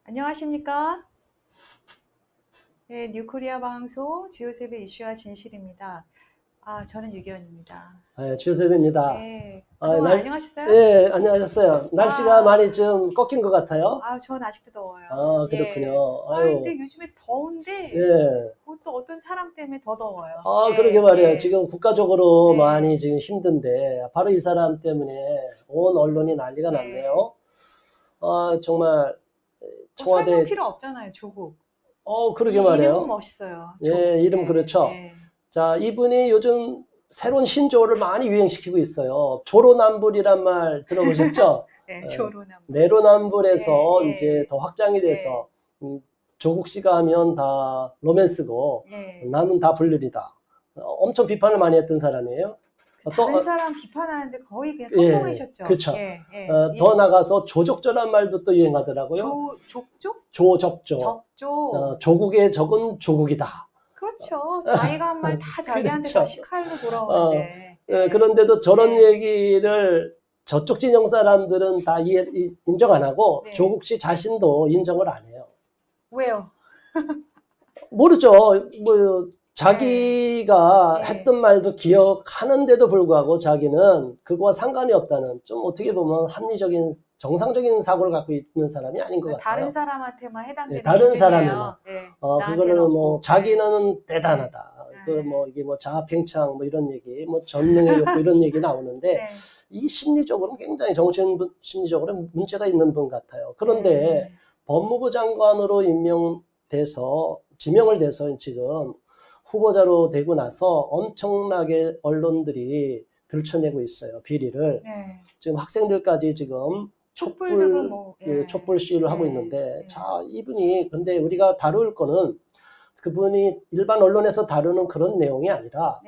안녕하십니까? 네, 뉴코리아 방송 주요세계 이슈와 진실입니다. 저는 유기현입니다. 네, 주섭입니다. 네, 그동안 안녕하셨어요? 네, 안녕하셨어요. 날씨가 많이 좀 꺾인 것 같아요. 전 아직도 더워요. 그렇군요. 예. 근데 요즘에 더운데 예. 또 어떤 사람 때문에 더 더워요. 그러게 말이에요. 예. 지금 국가적으로 네. 많이 지금 힘든데 바로 이 사람 때문에 온 언론이 난리가 났네요. 정말 청와대 설명 필요 없잖아요, 조국. 그러게 말이에요. 이름은 멋있어요. 조국. 예, 이름 그렇죠. 자, 이분이 요즘 새로운 신조어를 많이 유행시키고 있어요. 조로남불이란 말 들어보셨죠? 네, 조로남불. 내로남불에서 이제 더 확장이 돼서 조국 씨가 하면 다 로맨스고 남은 다 불륜이다. 엄청 비판을 많이 했던 사람이에요. 다른 사람 비판하는데 거의 그냥 성공하셨죠. 그렇죠. 더 나가서 조족조란 말도 또 유행하더라고요. 족족? 조적조. 적조. 조국의 적은 조국이다. 그렇죠. 자기가 한 말 다 자기한테 그렇죠. 다시 칼로 돌아오는데. 그런데도 저런 얘기를 저쪽 진영 사람들은 다 인정 안 하고 조국 씨 자신도 인정을 안 해요. 왜요? 모르죠. 뭐 자기가 했던 말도 기억하는데도 불구하고 자기는 그거와 상관이 없다는, 좀 어떻게 보면 합리적인 정상적인 사고를 갖고 있는 사람이 아닌 것 같아요. 다른 사람한테만 해당되는 다른 사람에만. 그거는 뭐 자기는 대단하다. 이게 뭐 자아팽창 뭐 이런 얘기, 뭐 전능의 욕구 이런 얘기 나오는데 이 심리적으로는 굉장히 심리적으로 문제가 있는 분 같아요. 그런데 법무부 장관으로 지명을 돼서 지금 후보자로 되고 나서 엄청나게 언론들이 들춰내고 있어요. 비리를. 지금 학생들까지 지금 촛불 시위를 하고 있는데, 자, 이분이, 근데 우리가 다룰 거는 그분이 일반 언론에서 다루는 그런 내용이 아니라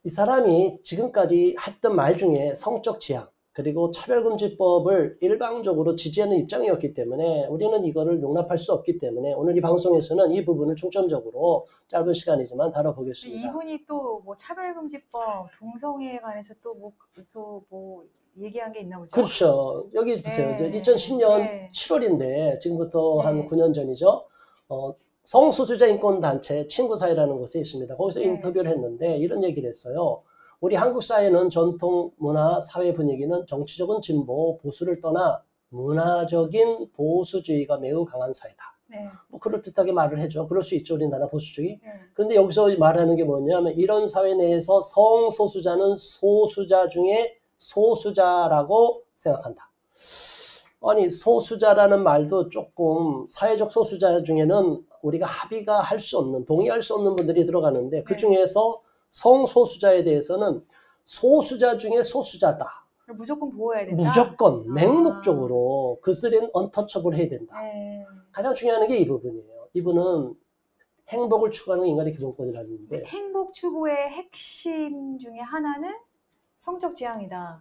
이 사람이 지금까지 했던 말 중에 성적 지향 그리고 차별금지법을 일방적으로 지지하는 입장이었기 때문에 우리는 이거를 용납할 수 없기 때문에 오늘 이 방송에서는 이 부분을 중점적으로 짧은 시간이지만 다뤄보겠습니다. 이분이 또 뭐 차별금지법, 동성애에 관해서 또 뭐 얘기한 게 있나 보죠? 그렇죠. 여기 보세요. 이제 2010년 7월인데 지금부터 한 9년 전이죠. 성소수자 인권단체 친구사회라는 곳에 있습니다. 거기서 인터뷰를 했는데 이런 얘기를 했어요. 우리 한국 사회는 전통 문화, 사회 분위기는 정치적인 진보, 보수를 떠나 문화적인 보수주의가 매우 강한 사회다. 뭐 그럴듯하게 말을 해줘. 그럴 수 있죠. 우리나라 보수주의. 근데 여기서 말하는 게 뭐냐면 이런 사회 내에서 성소수자는 소수자 중에 소수자라고 생각한다. 아니, 소수자라는 말도 조금 사회적 소수자 중에는 우리가 합의가 할 수 없는, 동의할 수 없는 분들이 들어가는데 그 중에서 성소수자에 대해서는 소수자 중에 소수자다. 무조건 보호해야 된다. 무조건 맹목적으로 그들은 언터처블 해야 된다. 가장 중요한 게 이 부분이에요. 이분은 행복을 추구하는 인간의 기본권이라는데 행복 추구의 핵심 중에 하나는 성적 지향이다.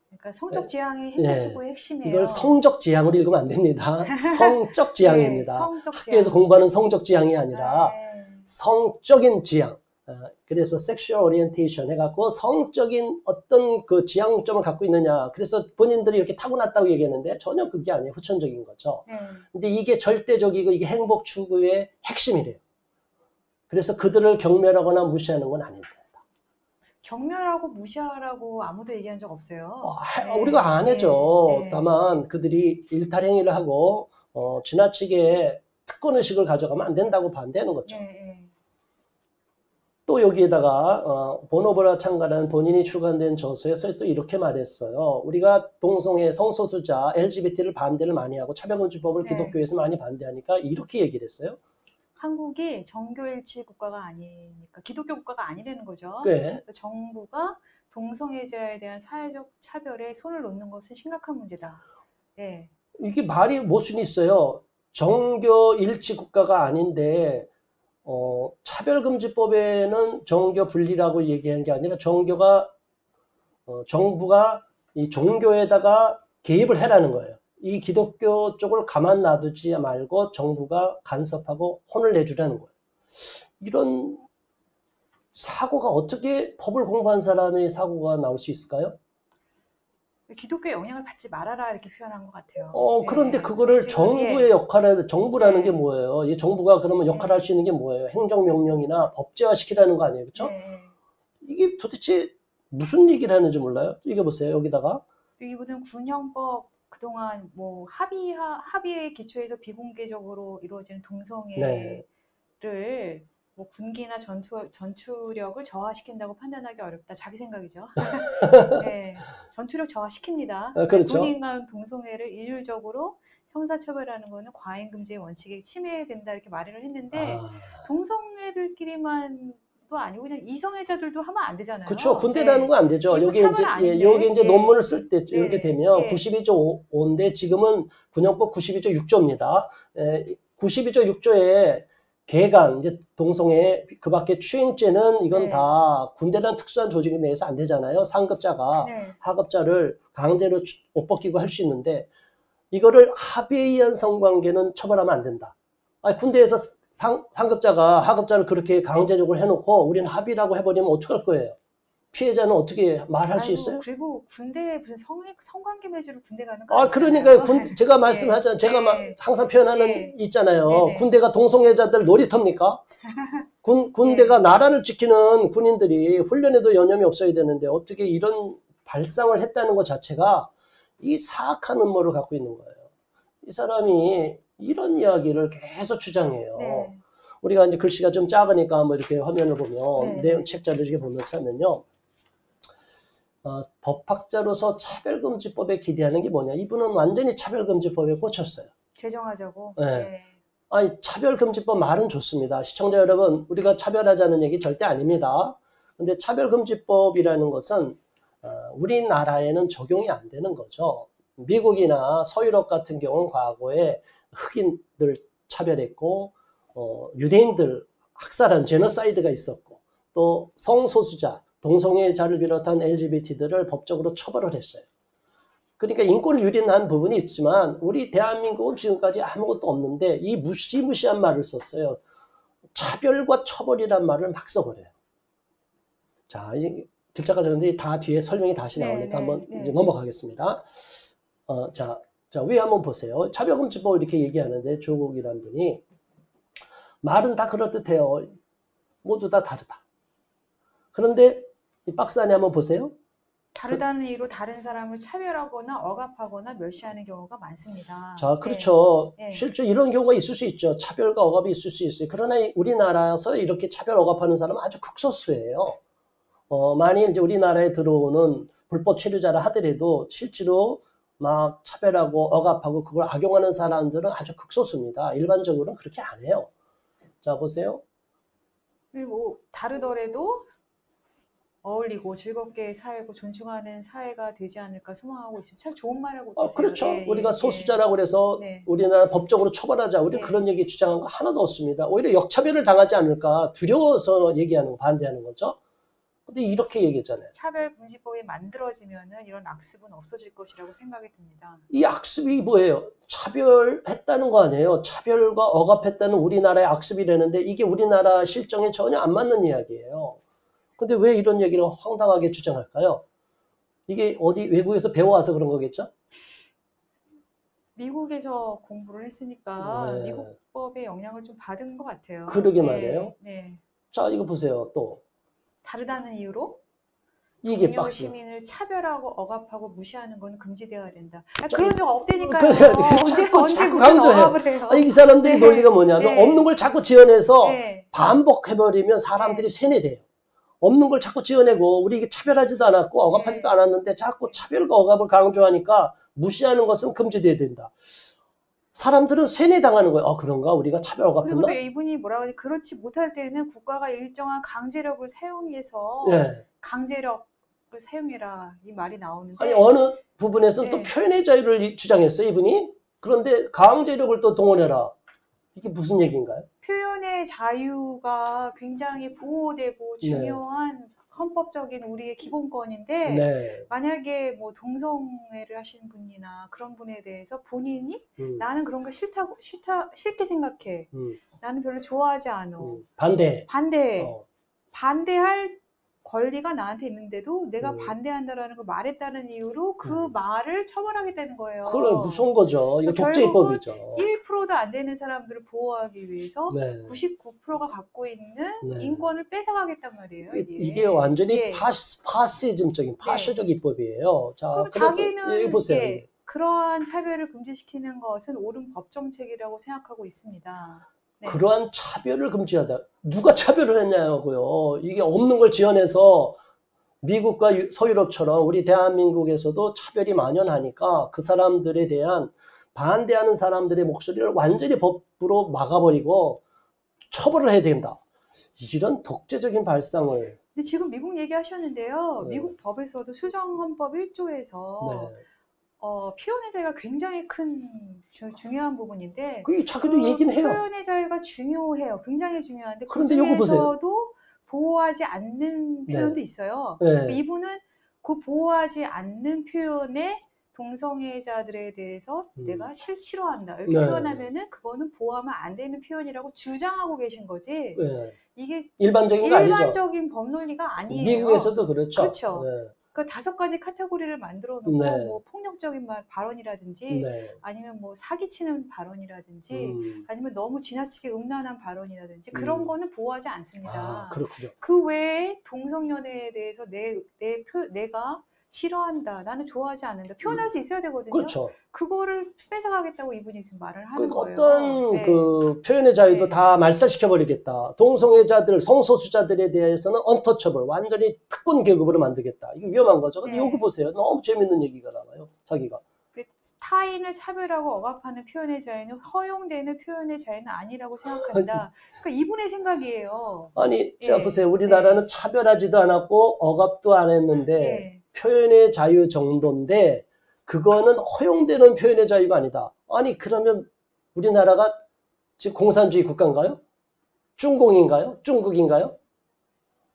그러니까 성적 지향이 행복 추구의 핵심이에요. 이걸 성적 지향으로 읽으면 안 됩니다. 성적 지향입니다. 학교에서 공부하는 성적 지향이 아니라 성적인 지향. 그래서 섹슈얼 오리엔테이션 해갖고 성적인 어떤 그 지향점을 갖고 있느냐. 그래서 본인들이 이렇게 타고났다고 얘기하는데 전혀 그게 아니에요. 후천적인 거죠. 근데 이게 절대적이고 이게 행복 추구의 핵심이래요. 그래서 그들을 경멸하거나 무시하는 건 아닌데. 경멸하고 무시하라고 아무도 얘기한 적 없어요. 우리가 안 해죠. 다만 그들이 일탈행위를 하고 지나치게 특권의식을 가져가면 안 된다고 반대하는 거죠. 또 여기에다가 보노보라 창가라는 본인이 출간된 저서에서 또 이렇게 말했어요. 우리가 동성애, 성소수자, LGBT를 반대를 많이 하고 차별금지법을 기독교에서 많이 반대하니까 이렇게 얘기를 했어요. 한국이 정교일치 국가가 아니니까 기독교 국가가 아니라는 거죠. 정부가 동성애자에 대한 사회적 차별에 손을 놓는 것은 심각한 문제다. 이게 말이 모순이 있어요. 정교일치 국가가 아닌데 차별금지법에는 정교 분리라고 얘기한 게 아니라 정부가 이 종교에다가 개입을 해라는 거예요. 이 기독교 쪽을 가만 놔두지 말고 정부가 간섭하고 혼을 내주라는 거예요. 이런 사고가 어떻게 법을 공부한 사람의 사고가 나올 수 있을까요? 기독교의 영향을 받지 말아라 이렇게 표현한 것 같아요. 그런데 그거를 정부의 역할을, 정부라는 게 뭐예요? 이 정부가 그러면 역할을 할 수 있는 게 뭐예요? 행정명령이나 법제화시키라는 거 아니에요? 그렇죠? 이게 도대체 무슨 얘기를 하는지 몰라요? 이게 보세요. 여기다가. 이분은 군형법 그동안 뭐 합의에 기초해서 비공개적으로 이루어지는 동성애를 뭐 군기나 전투력을 저하시킨다고 판단하기 어렵다. 자기 생각이죠. 네, 전투력 저하시킵니다. 그렇죠. 군인 간 동성애를 일률적으로 형사처벌하는 거는 과잉금지의 원칙에 침해된다 이렇게 말을 했는데 동성애들끼리만 도 아니고 그냥 이성애자들도 하면 안 되잖아요. 그렇죠. 군대라는 거 안 되죠. 여기 이제 논문을 쓸 때 이렇게 되면 92조 5인데 지금은 군형법 92조 6조입니다. 92조 6조에 개간, 이제 동성애, 그 밖에 추행죄는 이건 다 군대라는 특수한 조직에 내에서 안 되잖아요. 상급자가 하급자를 강제로 옷 벗기고 할 수 있는데 이거를 합의에 의한 성관계는 처벌하면 안 된다. 군대에서 상급자가 하급자를 그렇게 강제적으로 해놓고 우리는 합의라고 해버리면 어떡할 거예요? 피해자는 어떻게 말할 수 있어요? 그리고 군대에 무슨 성관계 맺으러 군대 가는 거 아니에요? 그러니까요. 제가 말씀하잖아요. 제가 항상 표현하는 있잖아요. 군대가 동성애자들 놀이터입니까? 군대가 나라를 지키는 군인들이 훈련에도 여념이 없어야 되는데 어떻게 이런 발상을 했다는 것 자체가 이 사악한 음모를 갖고 있는 거예요. 이 사람이 이런 이야기를 계속 주장해요. 우리가 이제 글씨가 좀 작으니까 한번 이렇게 화면을 보면 내용 책자를 이렇게 보면서 하면요. 법학자로서 차별금지법에 기대하는 게 뭐냐. 이분은 완전히 차별금지법에 꽂혔어요. 제정하자고. 차별금지법 말은 좋습니다. 시청자 여러분, 우리가 차별하자는 얘기 절대 아닙니다. 근데 차별금지법이라는 것은 우리나라에는 적용이 안 되는 거죠. 미국이나 서유럽 같은 경우는 과거에 흑인들 차별했고 유대인들 학살한 제노사이드가 있었고 또 성소수자, 동성애자를 비롯한 LGBT들을 법적으로 처벌을 했어요. 그러니까 인권을 유린한 부분이 있지만 우리 대한민국은 지금까지 아무것도 없는데 이 무시무시한 말을 썼어요. 차별과 처벌이란 말을 막 써버려요. 자, 이제 글자가 적은데 다 뒤에 설명이 다시 나오니까 한번 이제 넘어가겠습니다. 자, 위에 한번 보세요. 차별금지법 이렇게 얘기하는데 조국이라는 분이 말은 다 그럴듯해요. 모두 다 다르다. 그런데 이 박스 안에 한번 보세요. 다르다는 이유로 다른 사람을 차별하거나 억압하거나 멸시하는 경우가 많습니다. 자, 그렇죠. 실제 이런 경우가 있을 수 있죠. 차별과 억압이 있을 수 있어요. 그러나 우리나라에서 이렇게 차별 억압하는 사람은 아주 극소수예요. 만일 이제 우리나라에 들어오는 불법 체류자라 하더라도 실제로 막 차별하고 억압하고 그걸 악용하는 사람들은 아주 극소수입니다. 일반적으로는 그렇게 안 해요. 자, 보세요. 그리고 다르더라도 어울리고 즐겁게 살고 존중하는 사회가 되지 않을까 소망하고 있습니다. 참 좋은 말하고 계세요. 그렇죠. 우리가 소수자라고 그래서 우리나라 법적으로 처벌하자. 우리 그런 얘기 주장한 거 하나도 없습니다. 오히려 역차별을 당하지 않을까 두려워서 얘기하는 거, 반대하는 거죠. 근데 이렇게 얘기했잖아요. 차별금지법이 만들어지면은 이런 악습은 없어질 것이라고 생각이 듭니다. 이 악습이 뭐예요? 차별했다는 거 아니에요? 차별과 억압했다는 우리나라의 악습이라는데 이게 우리나라 실정에 전혀 안 맞는 이야기예요. 근데 왜 이런 얘기를 황당하게 주장할까요? 이게 어디 외국에서 배워와서 그런 거겠죠? 미국에서 공부를 했으니까 미국 법의 영향을 좀 받은 것 같아요. 그러게 말이에요. 자, 이거 보세요. 또 다르다는 이유로 이게 동료 박스. 시민을 차별하고 억압하고 무시하는 건 금지되어야 된다. 그런 적 없다니까요. 언제 무슨 억압을 해요? 이 사람들이 논리가 뭐냐면 없는 걸 자꾸 지어내서 반복해버리면 사람들이 세뇌돼요. 없는 걸 자꾸 지어내고 우리 이게 차별하지도 않았고 억압하지도 않았는데 자꾸 차별과 억압을 강조하니까 무시하는 것은 금지돼야 된다. 사람들은 세뇌당하는 거예요. 그런가? 우리가 차별 억압했나? 그리고 이분이 뭐라고 하지? 그렇지 못할 때는 국가가 일정한 강제력을 사용해서 강제력을 사용해라 이 말이 나오는데 아니 어느 부분에서는 또 표현의 자유를 주장했어요. 이분이. 그런데 강제력을 또 동원해라. 이게 무슨 얘기인가요? 표현의 자유가 굉장히 보호되고 중요한 헌법적인 우리의 기본권인데 만약에 뭐 동성애를 하시는 분이나 그런 분에 대해서 본인이 나는 그런 거 싫게 생각해. 나는 별로 좋아하지 않아. 반대할 권리가 나한테 있는데도 내가 네. 반대한다라는 걸 말했다는 이유로 그 말을 처벌하겠다는 거예요. 그건 무서운 거죠. 이거 그러니까 독재입법이죠. 1%도 안 되는 사람들을 보호하기 위해서 네. 99%가 갖고 있는 네. 인권을 뺏어가겠단 말이에요. 이게 완전히 예. 파시즘적인 파쇼적 입법이에요. 자, 그럼 그래서 자기는 보세요. 예, 그러한 차별을 금지시키는 것은 옳은 법 정책이라고 생각하고 있습니다. 네. 그러한 차별을 금지하다. 누가 차별을 했냐고요. 이게 없는 걸 지어내서 미국과 서유럽처럼 우리 대한민국에서도 차별이 만연하니까 그 사람들에 대한 반대하는 사람들의 목소리를 완전히 법으로 막아버리고 처벌을 해야 된다. 이런 독재적인 발상을. 근데 지금 미국 얘기하셨는데요. 네. 미국 법에서도 수정헌법 1조에서 네. 표현의 자유가 굉장히 큰 중요한 부분인데 자기도 얘기는 해요. 표현의 자유가 중요해요. 굉장히 중요한데 그런데 요거 보세요. 그중에서도 보호하지 않는 표현도 네. 있어요. 네. 이분은 그 보호하지 않는 표현에 동성애자들에 대해서 내가 싫어한다. 이렇게 네. 표현하면은 그거는 보호하면 안 되는 표현이라고 주장하고 계신 거지. 네. 이게 일반적인 거 아니죠. 일반적인 법 논리가 아니에요. 미국에서도 그렇죠. 그렇죠. 네. 그 5가지 카테고리를 만들어 놓고 네. 뭐 폭력적인 발언이라든지 네. 아니면 뭐 사기치는 발언이라든지 아니면 너무 지나치게 음란한 발언이라든지 그런 거는 보호하지 않습니다. 아, 그렇군요. 그 외에 동성연애에 대해서 내가 싫어한다, 나는 좋아하지 않는다 표현할 수 있어야 되거든요. 그렇죠. 그거를 뺏어가겠다고 이분이 지금 말을 하는 거예요. 어떤 네. 그 표현의 자유도 네. 다 말살시켜버리겠다. 동성애자들, 성소수자들에 대해서는 언터처블, 완전히 특권 계급으로 만들겠다. 이거 위험한 거죠. 근데 네. 여기 보세요. 너무 재밌는 얘기가 나와요. 자기가. 타인을 차별하고 억압하는 표현의 자유는 허용되는 표현의 자유는 아니라고 생각한다. 그러니까 이분의 생각이에요. 아니, 예. 자 보세요. 우리나라는 차별하지도 않았고 억압도 안 했는데 표현의 자유 정도인데 그거는 허용되는 표현의 자유가 아니다. 아니, 그러면 우리나라가 지금 공산주의 국가인가요? 중공인가요? 중국인가요?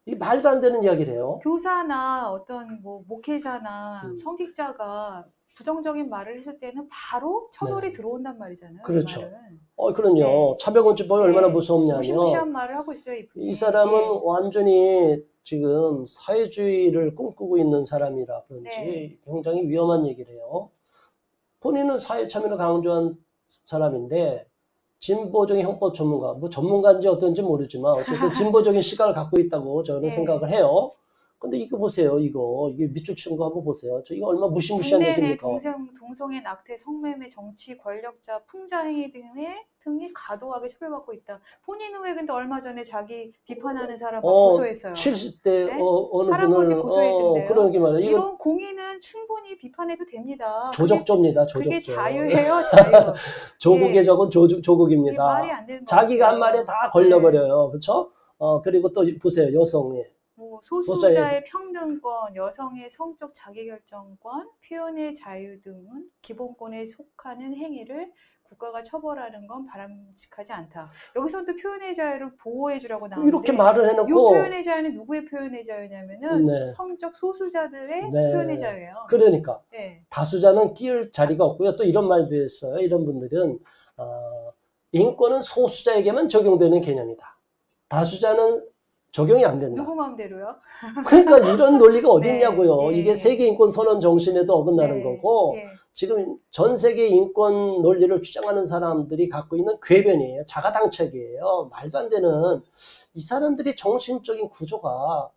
이 말도 안 되는 이야기를 해요. 교사나 어떤 뭐 목회자나 성직자가 부정적인 말을 했을 때는 바로 처벌이 들어온단 말이잖아요. 그렇죠. 이 그럼요. 네. 차별금지법이 얼마나 무섭냐면 무시무시한 말을 하고 있어요. 이 사람은 완전히 지금 사회주의를 꿈꾸고 있는 사람이라 그런지 굉장히 위험한 얘기를 해요. 본인은 사회 참여를 강조한 사람인데 진보적인 형법 전문가, 뭐 전문가인지 어떤지 모르지만 어쨌든 진보적인 시각을 갖고 있다고 저는 생각을 해요. 근데 이거 보세요. 이게 밑줄 치는 거 한번 보세요. 이거 얼마나 무시무시한 얘기입니까? 동성애, 낙태, 성매매, 정치, 권력자, 풍자행위 등이 과도하게 처벌받고 있다. 본인은 왜 근데 얼마 전에 자기 비판하는 사람 고소했어요. 70대 네? 어느 할아버지 분을 고소했던데요. 그러게 말이에요. 이런 공의는 충분히 비판해도 됩니다. 조적조입니다. 그게 자유예요, 자유. 조국의 적은 조국입니다. 말이 안 되는 자기가 한 말에 다 걸려버려요. 그렇죠? 그리고 또 보세요. 여성의 소수자의 평등권, 여성의 성적 자기결정권, 표현의 자유 등은 기본권에 속하는 행위를 국가가 처벌하는 건 바람직하지 않다. 여기서는 또 표현의 자유를 보호해 주라고 나오는데 이렇게 말을 해놓고 이 표현의 자유는 누구의 표현의 자유냐면은 성적 소수자들의 표현의 자유예요. 그러니까 다수자는 끼울 자리가 없고요. 또 이런 말도 했어요. 이런 분들은 인권은 소수자에게만 적용되는 개념이다. 다수자는 적용이 안 된다. 누구 마음대로요? 그러니까 이런 논리가 어디 있냐고요. 이게 세계인권선언 정신에도 어긋나는 거고 지금 전 세계 인권 논리를 주장하는 사람들이 갖고 있는 궤변이에요. 자가당착이에요. 말도 안 되는 이 사람들이 정신적인 구조가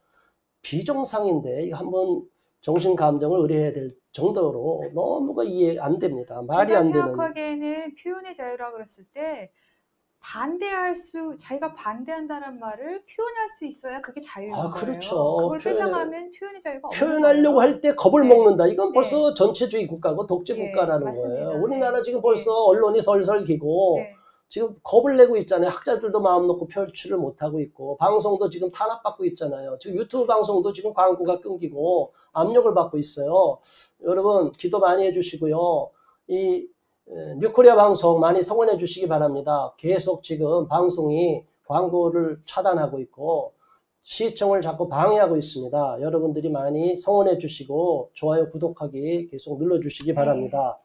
비정상인데 이거 한번 정신 감정을 의뢰해야 될 정도로 너무가 이해 안 됩니다. 말이 안 되는. 제가 생각하기에는 표현의 자유라 그랬을 때 자기가 반대한다는 말을 표현할 수 있어야 그게 자유인 거예요. 그렇죠. 그걸 뺏어가면 표현의 자유가 없는 표현하려고 할 때 겁을 먹는다. 이건 벌써 전체주의 국가고 독재 국가라는 맞습니다. 거예요. 우리나라 지금 벌써 언론이 설설기고 지금 겁을 내고 있잖아요. 학자들도 마음 놓고 표출을 못하고 있고 방송도 지금 탄압받고 있잖아요. 지금 유튜브 방송도 지금 광고가 끊기고 압력을 받고 있어요. 여러분 기도 많이 해주시고요. 이 뉴코리아 방송 많이 성원해 주시기 바랍니다. 계속 지금 방송이 광고를 차단하고 있고 시청을 자꾸 방해하고 있습니다. 여러분들이 많이 성원해 주시고 좋아요, 구독하기 계속 눌러주시기 바랍니다.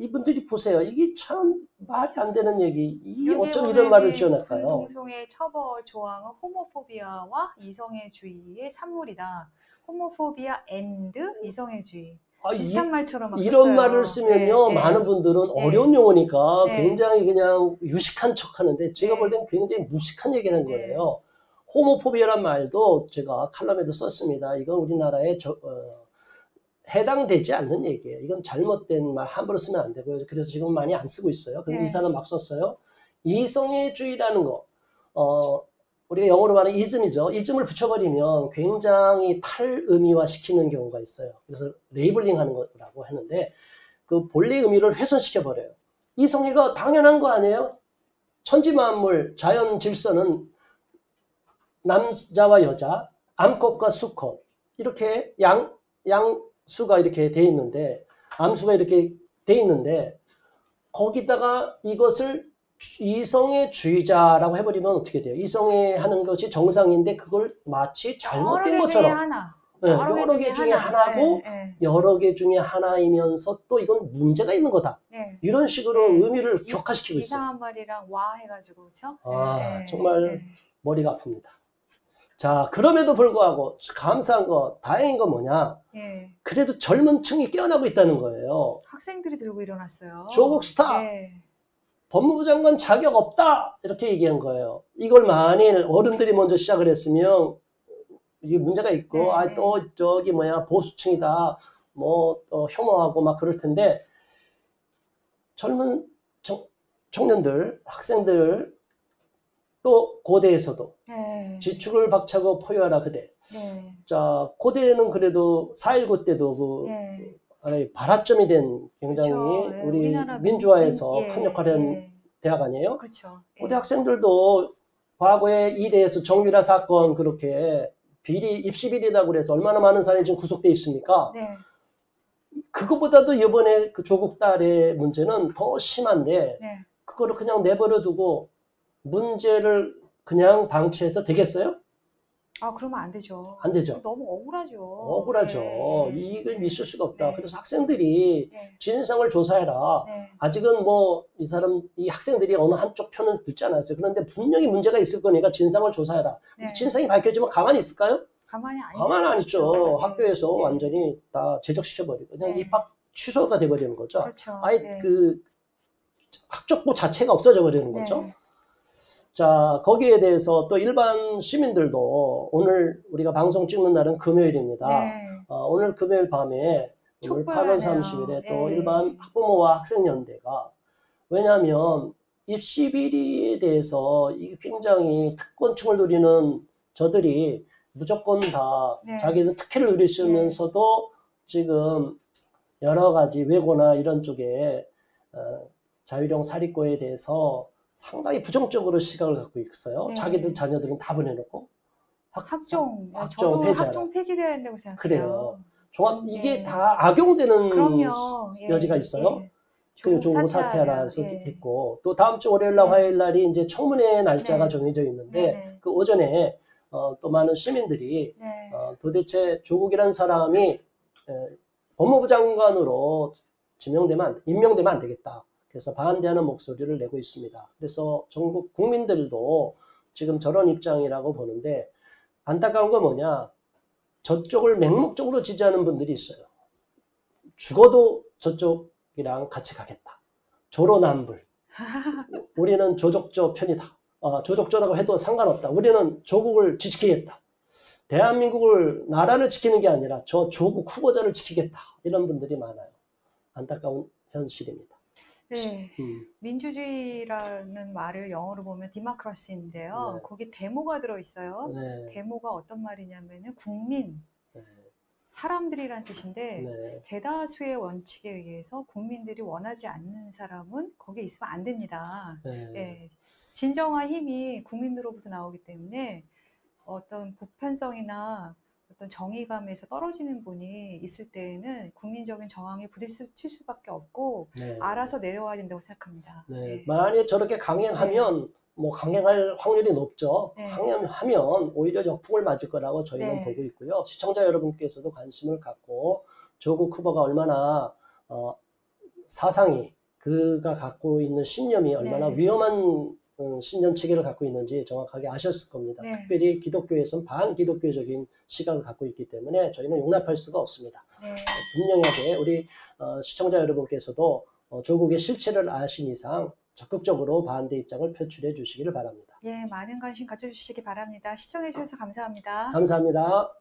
이분들이 보세요. 이게 참 말이 안 되는 얘기. 이게 어쩜 이런 말을 지어낼까요? 군동성애 처벌 조항은 호모포비아와 이성애주의의 산물이다. 호모포비아 앤드 이성애주의. 비슷한 말처럼 막 이런 썼어요. 말을 쓰면요, 네, 많은 분들은 어려운 용어니까 네. 굉장히 그냥 유식한 척 하는데, 제가 볼 땐 굉장히 무식한 얘기를 한 거예요. 호모포비아란 말도 제가 칼럼에도 썼습니다. 이건 우리나라에 해당되지 않는 얘기예요. 이건 잘못된 말 함부로 쓰면 안 되고요. 그래서 지금 많이 안 쓰고 있어요. 근데 이 사람 막 썼어요. 이성애주의라는 거, 우리가 영어로 말하는 이즘이죠. 이즘을 붙여버리면 굉장히 탈의미화 시키는 경우가 있어요. 그래서 레이블링 하는 거라고 했는데, 그 본래 의미를 훼손시켜버려요. 이성애가 당연한 거 아니에요? 천지만물, 자연 질서는 남자와 여자, 암컷과 수컷, 이렇게 양수가 이렇게 돼 있는데, 암수가 이렇게 돼 있는데, 거기다가 이것을 이성애주의자라고 해버리면 어떻게 돼요? 이성애 하는 것이 정상인데 그걸 마치 잘못된 것처럼 여러 개 중에 하나고 여러 개 중에 하나이면서 또 이건 문제가 있는 거다. 이런 식으로 의미를 격화시키고 있어요. 이상한 말이랑 와 해가지고 그렇죠? 정말 머리가 아픕니다. 자, 그럼에도 불구하고 감사한 거, 다행인 건 뭐냐? 그래도 젊은 층이 깨어나고 있다는 거예요. 학생들이 들고 일어났어요. 조국 스타! 법무부 장관 자격 없다! 이렇게 얘기한 거예요. 이걸 만일 어른들이 먼저 시작을 했으면 이게 문제가 있고, 또 저기 보수층이다, 또 혐오하고 막 그럴 텐데, 젊은 청년들, 학생들, 또 고대에서도 지축을 박차고 포효하라 그대. 자, 고대는 그래도 4.19 때도 발화점이 된 굉장히 우리 민주화에서 큰 역할을 한 대학 아니에요? 그렇죠. 고대 학생들도 과거에 이대에서 정유라 사건 그렇게 입시 비리라고 그래서 얼마나 많은 사람이 지금 구속돼 있습니까? 그거보다도 이번에 그 조국 딸의 문제는 더 심한데 그거를 그냥 내버려 두고 문제를 그냥 방치해서 되겠어요? 그러면 안 되죠. 안 되죠. 너무 억울하죠. 억울하죠. 이건 있을 수가 없다. 그래서 학생들이 진상을 조사해라. 아직은 이 학생들이 어느 한쪽 편은 듣지 않았어요. 그런데 분명히 문제가 있을 거니까 진상을 조사해라. 진상이 밝혀지면 가만히 있을까요? 가만히 안 있죠. 학교에서 완전히 다 제적시켜버리고 그냥 입학 취소가 돼버리는 거죠. 그렇죠. 아예 그 학족부 자체가 없어져 버리는 거죠. 자, 거기에 대해서 또 일반 시민들도 오늘 우리가 방송 찍는 날은 금요일입니다. 오늘 금요일 밤에 오늘 8월 30일에 또 일반 학부모와 학생연대가 왜냐하면 입시 비리에 대해서 이게 굉장히 특권층을 누리는 저들이 무조건 다 자기는 특혜를 누리시면서도 지금 여러 가지 외고나 이런 쪽에 자유형 사립고에 대해서 상당히 부정적으로 시각을 갖고 있어요. 자기들 자녀들은 다 보내놓고 학종 저도 폐지하라. 학종 폐지돼야 된다고 생각해요. 그래요. 이게 다 악용되는 여지가 있어요. 그리고 조국 사퇴하라서 있고 또 다음 주 월요일 날 화요일 날이 이제 청문회 날짜가 정해져 있는데 그 오전에 또 많은 시민들이 도대체 조국이라는 사람이 법무부 장관으로 임명되면 안 되겠다. 그래서 반대하는 목소리를 내고 있습니다. 그래서 전국 국민들도 지금 저런 입장이라고 보는데 안타까운 건 뭐냐? 저쪽을 맹목적으로 지지하는 분들이 있어요. 죽어도 저쪽이랑 같이 가겠다. 조로남불. 우리는 조족조 편이다. 조족조라고 해도 상관없다. 우리는 조국을 지키겠다. 대한민국을 나라를 지키는 게 아니라 저 조국 후보자를 지키겠다. 이런 분들이 많아요. 안타까운 현실입니다. 민주주의라는 말을 영어로 보면 디모크라시인데요. 거기 데모가 들어있어요. 데모가 어떤 말이냐면은 국민, 사람들이란 뜻인데 대다수의 원칙에 의해서 국민들이 원하지 않는 사람은 거기에 있으면 안 됩니다. 진정한 힘이 국민으로부터 나오기 때문에 어떤 보편성이나 어떤 정의감에서 떨어지는 분이 있을 때에는 국민적인 저항에 부딪힐 수밖에 없고 알아서 내려와야 된다고 생각합니다. 만약에 저렇게 강행하면 강행할 확률이 높죠. 강행하면 오히려 역풍을 맞을 거라고 저희는 보고 있고요. 시청자 여러분께서도 관심을 갖고 조국 후보가 얼마나 사상이 그가 갖고 있는 신념이 얼마나 네. 위험한 신념 체계를 갖고 있는지 정확하게 아셨을 겁니다. 네. 특별히 기독교에서는 반기독교적인 시각을 갖고 있기 때문에 저희는 용납할 수가 없습니다. 네. 분명하게 우리 시청자 여러분께서도 조국의 실체를 아신 이상 적극적으로 반대 입장을 표출해 주시기를 바랍니다. 예, 많은 관심 가져주시기 바랍니다. 시청해 주셔서 감사합니다. 감사합니다.